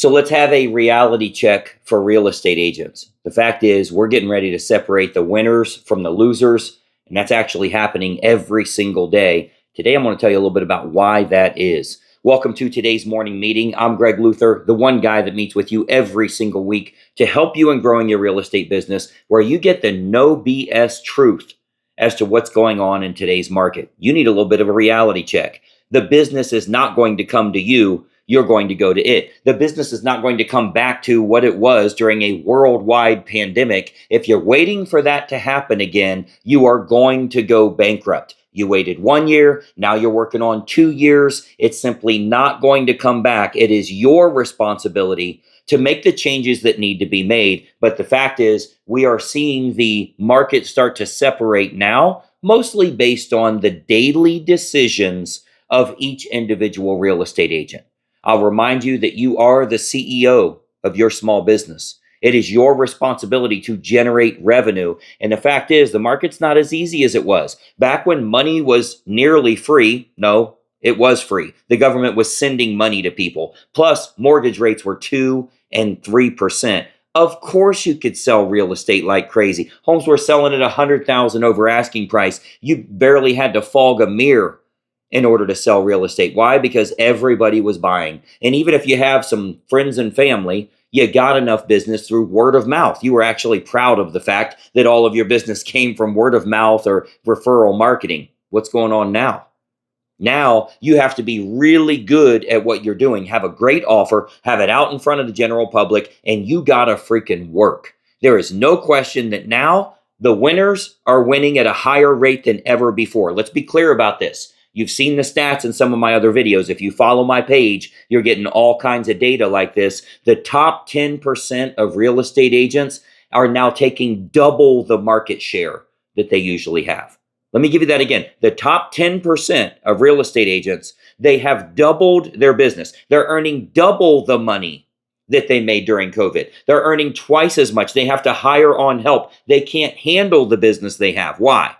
So let's have a reality check for real estate agents. The fact is, we're getting ready to separate the winners from the losers, and that's actually happening every single day. Today, I'm going to tell you a little bit about why that is. Welcome to today's morning meeting. I'm Greg Luther, the one guy that meets with you every single week to help you in growing your real estate business, where you get the no BS truth as to what's going on in today's market. You need a little bit of a reality check. The business is not going to come to you. You're going to go to it. The business is not going to come back to what it was during a worldwide pandemic. If you're waiting for that to happen again, you are going to go bankrupt. You waited 1 year, now you're working on 2 years. It's simply not going to come back. It is your responsibility to make the changes that need to be made. But the fact is, we are seeing the market start to separate now, mostly based on the daily decisions of each individual real estate agent. I'll remind you that you are the CEO of your small business. It is your responsibility to generate revenue. And the fact is, the market's not as easy as it was. Back when money was nearly free, no, it was free. The government was sending money to people. Plus, mortgage rates were 2 and 3%. Of course, you could sell real estate like crazy. Homes were selling at $100,000 over asking price. You barely had to fog a mirror in order to sell real estate. Why? Because everybody was buying. And even if you have some friends and family, you got enough business through word of mouth. You were actually proud of the fact that all of your business came from word of mouth or referral marketing. What's going on now? Now you have to be really good at what you're doing. Have a great offer, have it out in front of the general public, and you gotta freaking work. There is no question that now the winners are winning at a higher rate than ever before. Let's be clear about this. You've seen the stats in some of my other videos. If you follow my page, you're getting all kinds of data like this. The top 10% of real estate agents are now taking double the market share that they usually have. Let me give you that again. The top 10% of real estate agents, they have doubled their business. They're earning double the money that they made during COVID. They're earning twice as much. They have to hire on help. They can't handle the business they have. Why?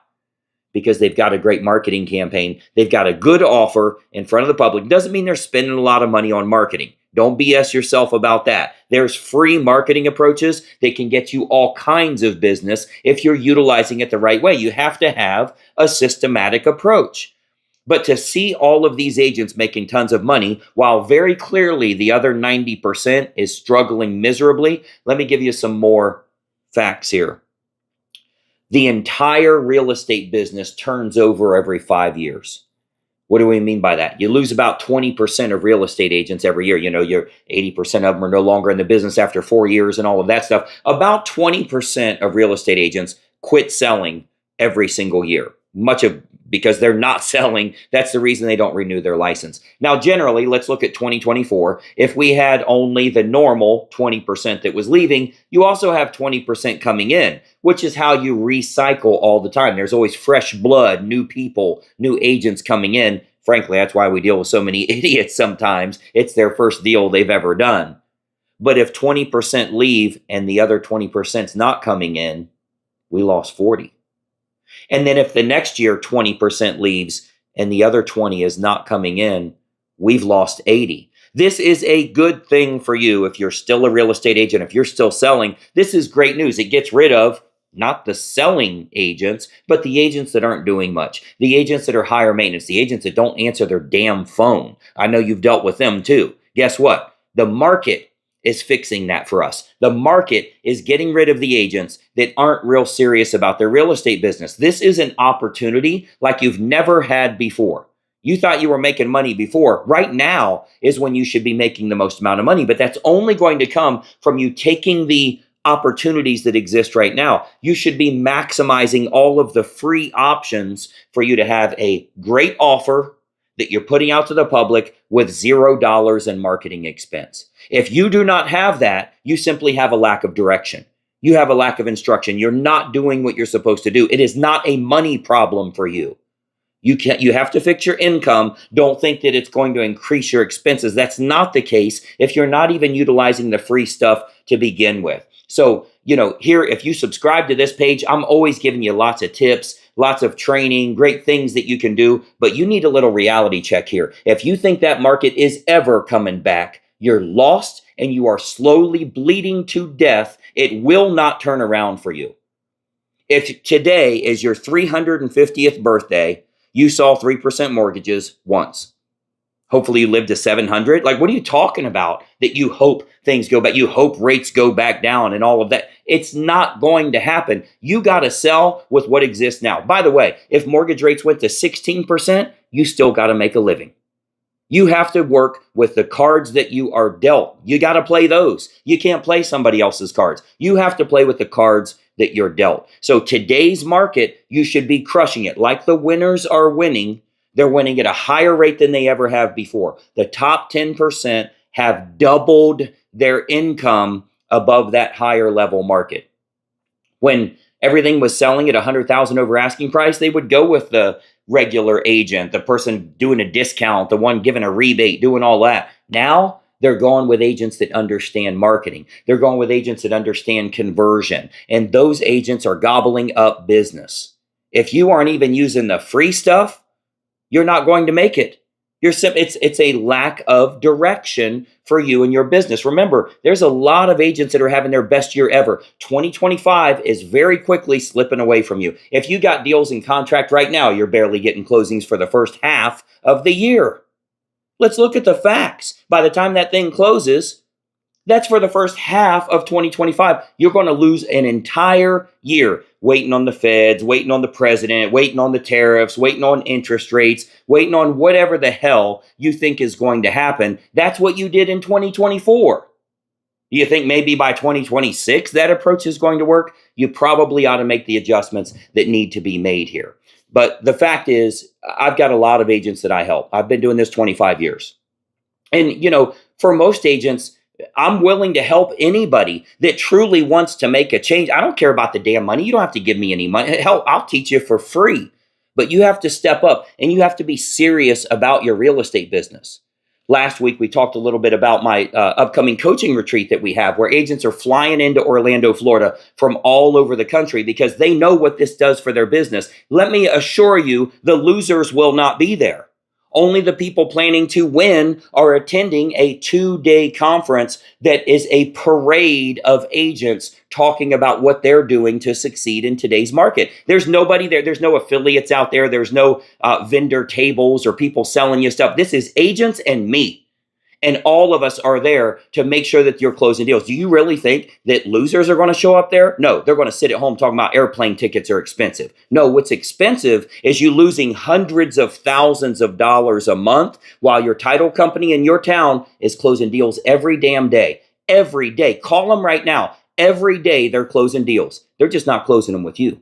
Because they've got a great marketing campaign. They've got a good offer in front of the public. Doesn't mean they're spending a lot of money on marketing. Don't BS yourself about that. There's free marketing approaches that can get you all kinds of business if you're utilizing it the right way. You have to have a systematic approach. But to see all of these agents making tons of money while very clearly the other 90% is struggling miserably, let me give you some more facts here. The entire real estate business turns over every 5 years. What do we mean by that? You lose about 20% of real estate agents every year. You know, you're 80% of them are no longer in the business after 4 years and all of that stuff. About 20% of real estate agents quit selling every single year. Because they're not selling. That's the reason they don't renew their license. Now, generally, let's look at 2024. If we had only the normal 20% that was leaving, you also have 20% coming in, which is how you recycle all the time. There's always fresh blood, new people, new agents coming in. Frankly, that's why we deal with so many idiots sometimes. It's their first deal they've ever done. But if 20% leave and the other 20% is not coming in, we lost 40. And then if the next year 20% leaves and the other 20 is not coming in, we've lost 80. This is a good thing for you if you're still a real estate agent, if you're still selling. This is great news. It gets rid of not the selling agents, but the agents that aren't doing much, the agents that are higher maintenance, the agents that don't answer their damn phone. I know you've dealt with them too. Guess what? The market is fixing that for us. The market is getting rid of the agents that aren't real serious about their real estate business. This is an opportunity like you've never had before. You thought you were making money before. Right now is when you should be making the most amount of money, but that's only going to come from you taking the opportunities that exist right now. You should be maximizing all of the free options for you to have a great offer that you're putting out to the public with $0 in marketing expense. If you do not have that, you simply have a lack of direction. You have a lack of instruction. You're not doing what you're supposed to do. It is not a money problem for you. You have to fix your income. Don't think that it's going to increase your expenses. That's not the case if you're not even utilizing the free stuff to begin with. So, here, if you subscribe to this page, I'm always giving you lots of tips, lots of training, great things that you can do, but you need a little reality check here. If you think that market is ever coming back, you're lost and you are slowly bleeding to death. It will not turn around for you. If today is your 350th birthday, you saw 3% mortgages once. Hopefully you live to 700. Like, what are you talking about that you hope things go back? You hope rates go back down and all of that. It's not going to happen. You got to sell with what exists now. By the way, if mortgage rates went to 16%, you still got to make a living. You have to work with the cards that you are dealt. You got to play those. You can't play somebody else's cards. You have to play with the cards that you're dealt. So today's market, you should be crushing it. Like the winners are winning, they're winning at a higher rate than they ever have before. The top 10% have doubled their income above that higher level market. When everything was selling at 100,000 over asking price, they would go with the regular agent, the person doing a discount, the one giving a rebate, doing all that. Now they're going with agents that understand marketing. They're going with agents that understand conversion. And those agents are gobbling up business. If you aren't even using the free stuff, you're not going to make it. It's a lack of direction for you and your business. Remember, there's a lot of agents that are having their best year ever. 2025 is very quickly slipping away from you. If you got deals in contract right now, you're barely getting closings for the first half of the year. Let's look at the facts. By the time that thing closes, that's for the first half of 2025. You're going to lose an entire year waiting on the feds, waiting on the president, waiting on the tariffs, waiting on interest rates, waiting on whatever the hell you think is going to happen. That's what you did in 2024. Do you think maybe by 2026 that approach is going to work? You probably ought to make the adjustments that need to be made here. But the fact is, I've got a lot of agents that I help. I've been doing this 25 years. And, for most agents, I'm willing to help anybody that truly wants to make a change. I don't care about the damn money. You don't have to give me any money. Hell, I'll teach you for free. But you have to step up and you have to be serious about your real estate business. Last week, we talked a little bit about my upcoming coaching retreat that we have, where agents are flying into Orlando, Florida from all over the country because they know what this does for their business. Let me assure you, the losers will not be there. Only the people planning to win are attending a 2-day conference that is a parade of agents talking about what they're doing to succeed in today's market. There's nobody there. There's no affiliates out there. There's no vendor tables or people selling you stuff. This is agents and me. And all of us are there to make sure that you're closing deals. Do you really think that losers are going to show up there? No, they're going to sit at home talking about airplane tickets are expensive. No, what's expensive is you losing hundreds of thousands of dollars a month while your title company in your town is closing deals every damn day. Every day. Call them right now. Every day they're closing deals. They're just not closing them with you.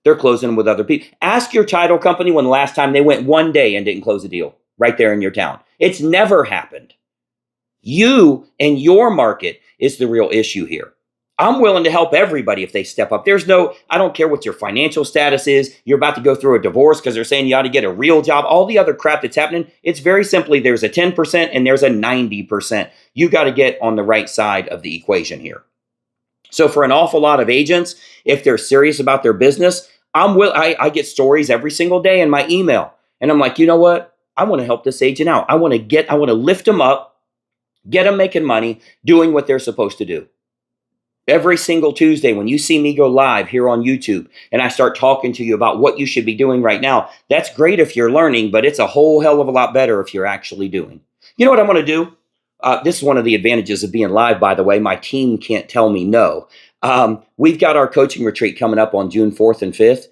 They're closing them with other people. Ask your title company when the last time they went one day and didn't close a deal right there in your town. It's never happened. You and your market is the real issue here. I'm willing to help everybody if they step up. I don't care what your financial status is. You're about to go through a divorce because they're saying you ought to get a real job. All the other crap that's happening, it's very simply there's a 10% and there's a 90%. You got to get on the right side of the equation here. So for an awful lot of agents, if they're serious about their business, I get stories every single day in my email. And I'm like, you know what? I want to help this agent out. I want to lift them up. Get them making money, doing what they're supposed to do. Every single Tuesday, when you see me go live here on YouTube and I start talking to you about what you should be doing right now, that's great if you're learning, but it's a whole hell of a lot better if you're actually doing. You know what I'm going to do? This is one of the advantages of being live, by the way. My team can't tell me no. We've got our coaching retreat coming up on June 4th and 5th.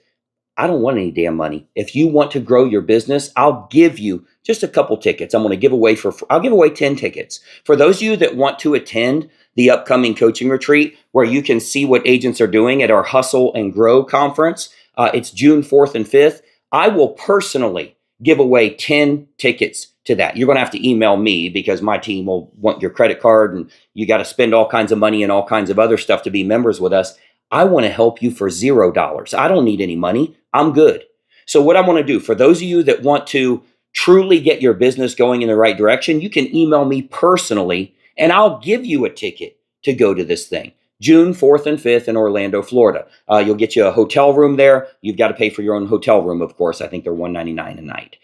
I don't want any damn money. If you want to grow your business, I'll give you just a couple tickets. I'll give away 10 tickets. For those of you that want to attend the upcoming coaching retreat where you can see what agents are doing at our Hustle and Grow conference, it's June 4th and 5th. I will personally give away 10 tickets to that. You're going to have to email me because my team will want your credit card and you got to spend all kinds of money and all kinds of other stuff to be members with us. I want to help you for $0. I don't need any money. I'm good. So what I want to do for those of you that want to truly get your business going in the right direction, you can email me personally and I'll give you a ticket to go to this thing. June 4th and 5th in Orlando, Florida. You'll get you a hotel room there. You've got to pay for your own hotel room, of course. I think they're $199 a night.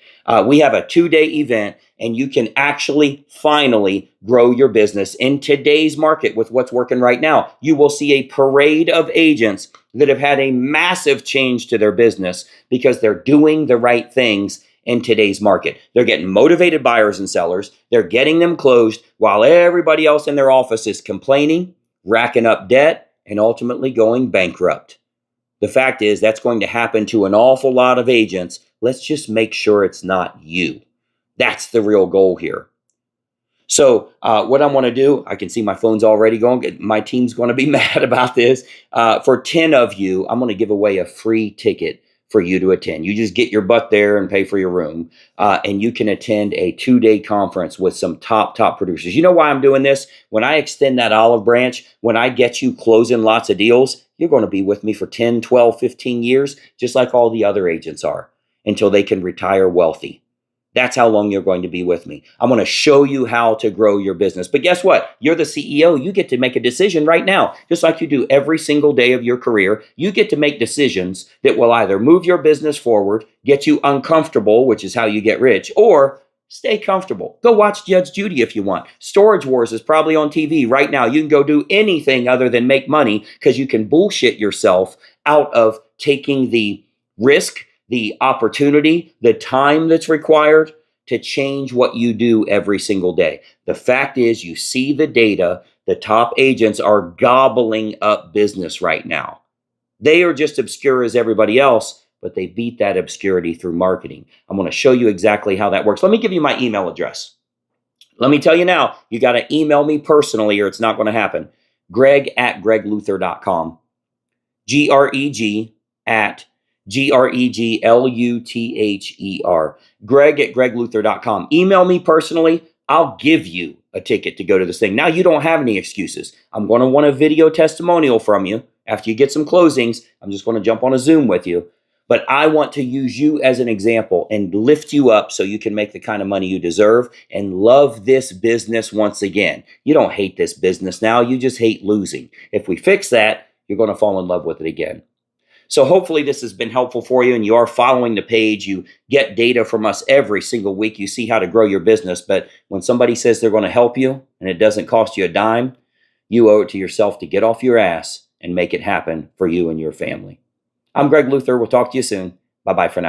We have a 2-day event, and you can actually finally grow your business in today's market with what's working right now. You will see a parade of agents that have had a massive change to their business because they're doing the right things in today's market. They're getting motivated buyers and sellers. They're getting them closed while everybody else in their office is complaining, racking up debt, and ultimately going bankrupt. The fact is, that's going to happen to an awful lot of agents. Let's just make sure it's not you. That's the real goal here. So what I want to do, I can see my phone's already going. My team's going to be mad about this. For 10 of you, I'm going to give away a free ticket for you to attend. You just get your butt there and pay for your room. And you can attend a 2-day conference with some top producers. You know why I'm doing this? When I extend that olive branch, when I get you closing lots of deals, you're going to be with me for 10, 12, 15 years, just like all the other agents are, until they can retire wealthy. That's how long you're going to be with me. I'm going to show you how to grow your business. But guess what? You're the CEO. You get to make a decision right now, just like you do every single day of your career. You get to make decisions that will either move your business forward, get you uncomfortable, which is how you get rich, or stay comfortable. Go watch Judge Judy if you want. Storage Wars is probably on TV right now. You can go do anything other than make money because you can bullshit yourself out of taking the risk, the opportunity, the time that's required to change what you do every single day. The fact is, you see the data, the top agents are gobbling up business right now. They are just obscure as everybody else, but they beat that obscurity through marketing. I'm going to show you exactly how that works. Let me give you my email address. Let me tell you now, you got to email me personally or it's not going to happen. Greg@gregluther.com. Greg at Gregluther. Greg@gregluther.com. Email me personally. I'll give you a ticket to go to this thing. Now you don't have any excuses. I'm going to want a video testimonial from you. After you get some closings, I'm just going to jump on a Zoom with you. But I want to use you as an example and lift you up so you can make the kind of money you deserve and love this business once again. You don't hate this business now. You just hate losing. If we fix that, you're going to fall in love with it again. So hopefully this has been helpful for you and you are following the page. You get data from us every single week. You see how to grow your business. But when somebody says they're going to help you and it doesn't cost you a dime, you owe it to yourself to get off your ass and make it happen for you and your family. I'm Greg Luther. We'll talk to you soon. Bye-bye for now.